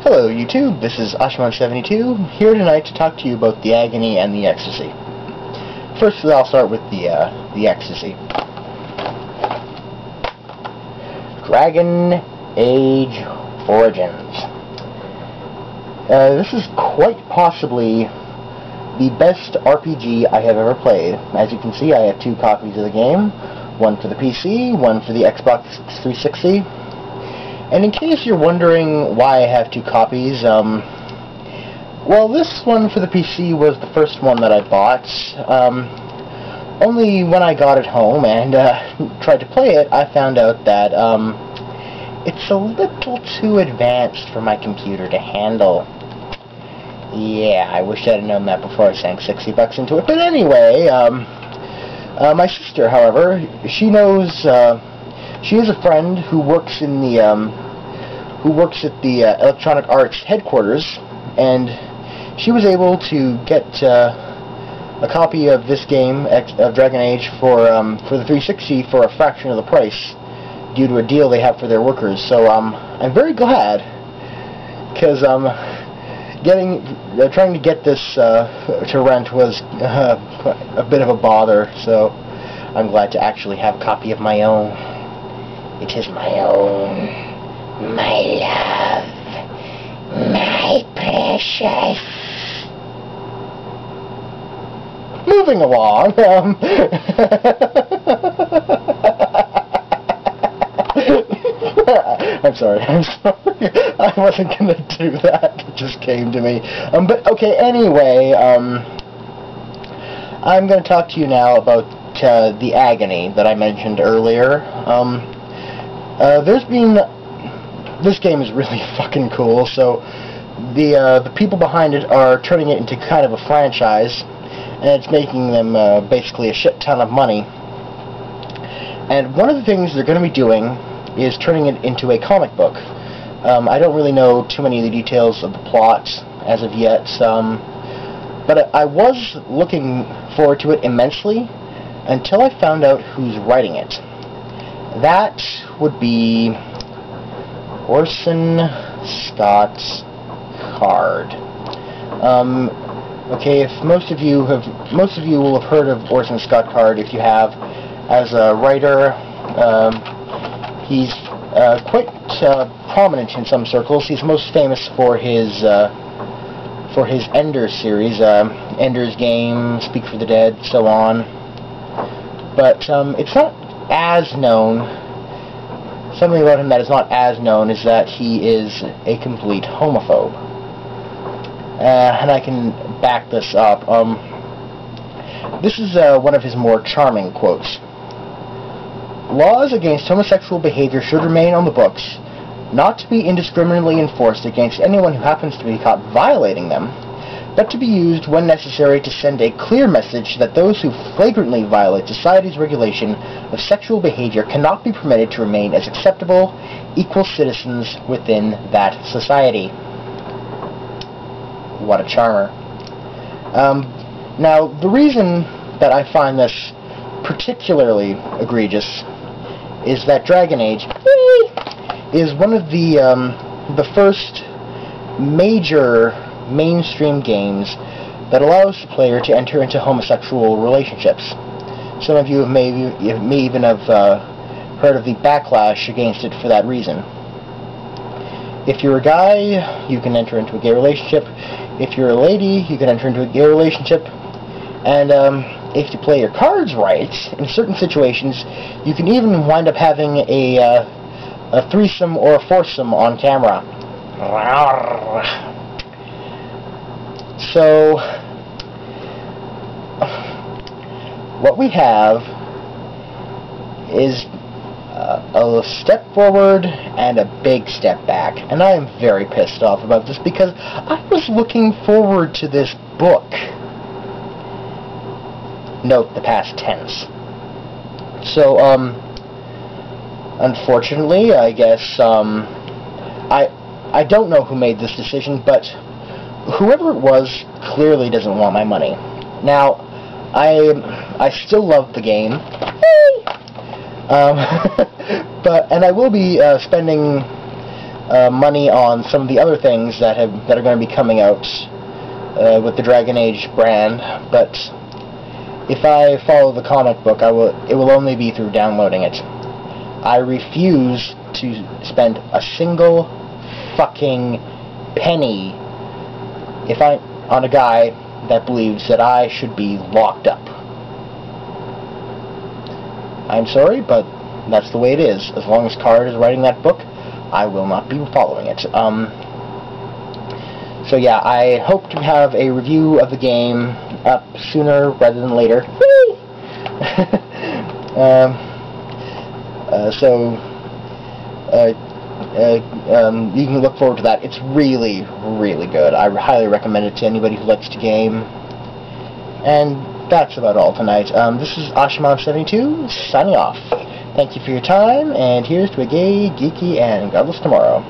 Hello YouTube, this is Ashman72, here tonight to talk to you about the Agony and the Ecstasy. First, I'll start with the Ecstasy. Dragon Age Origins. This is quite possibly the best RPG I have ever played. As you can see, I have two copies of the game, one for the PC, one for the Xbox 360. And in case you're wondering why I have two copies, well, this one for the PC was the first one that I bought. Only when I got it home and tried to play it, I found out that it's a little too advanced for my computer to handle. Yeah, I wish I'd known that before I sank $60 into it. But anyway, my sister, however, she knows. She has a friend who works in the at the Electronic Arts headquarters, and she was able to get a copy of this game of Dragon Age for the 360 for a fraction of the price, due to a deal they have for their workers. So I'm very glad, because trying to get this to rent was a bit of a bother. So I'm glad to actually have a copy of my own. It is my own, my love, my precious. Moving along, I'm sorry, I wasn't gonna do that, it just came to me. But okay, anyway, I'm gonna talk to you now about the Agony that I mentioned earlier. This game is really fucking cool, so the people behind it are turning it into kind of a franchise, and it's making them basically a shit ton of money. And one of the things they're going to be doing is turning it into a comic book. I don't really know too many of the details of the plot as of yet, but I was looking forward to it immensely until I found out who's writing it. That would be Orson Scott Card. Okay, if most of you will have heard of Orson Scott Card. If you have, as a writer, he's quite prominent in some circles. He's most famous for his Ender series, Ender's Game, Speak for the Dead, so on. But it's not as known. Something about him that is not as known is that he is a complete homophobe. And I can back this up. This is one of his more charming quotes. Laws against homosexual behavior should remain on the books, not to be indiscriminately enforced against anyone who happens to be caught violating them, but to be used when necessary to send a clear message that those who flagrantly violate society's regulation of sexual behavior cannot be permitted to remain as acceptable, equal citizens within that society. What a charmer. Now, the reason that I find this particularly egregious is that Dragon Age is one of the first major mainstream games that allows the player to enter into homosexual relationships. Some of you may even have heard of the backlash against it for that reason. If you're a guy, you can enter into a gay relationship. If you're a lady, you can enter into a gay relationship. And if you play your cards right, in certain situations, you can even wind up having a threesome or a foursome on camera. So, what we have is a step forward and a big step back. And I am very pissed off about this because I was looking forward to this book. Note the past tense. So, unfortunately, I guess, I don't know who made this decision, but whoever it was clearly doesn't want my money. Now, I still love the game, and I will be spending money on some of the other things that are going to be coming out with the Dragon Age brand, but if I follow the comic book, it will only be through downloading it. I refuse to spend a single fucking penny on a guy that believes that I should be locked up. I'm sorry, but that's the way it is. As long as Card is writing that book, I will not be following it. So yeah, I hope to have a review of the game up sooner rather than later. You can look forward to that. It's really, really good. I highly recommend it to anybody who likes to game. And that's about all tonight. This is Ashimon72 signing off. Thank you for your time, and here's to a gay, geeky, and godless tomorrow.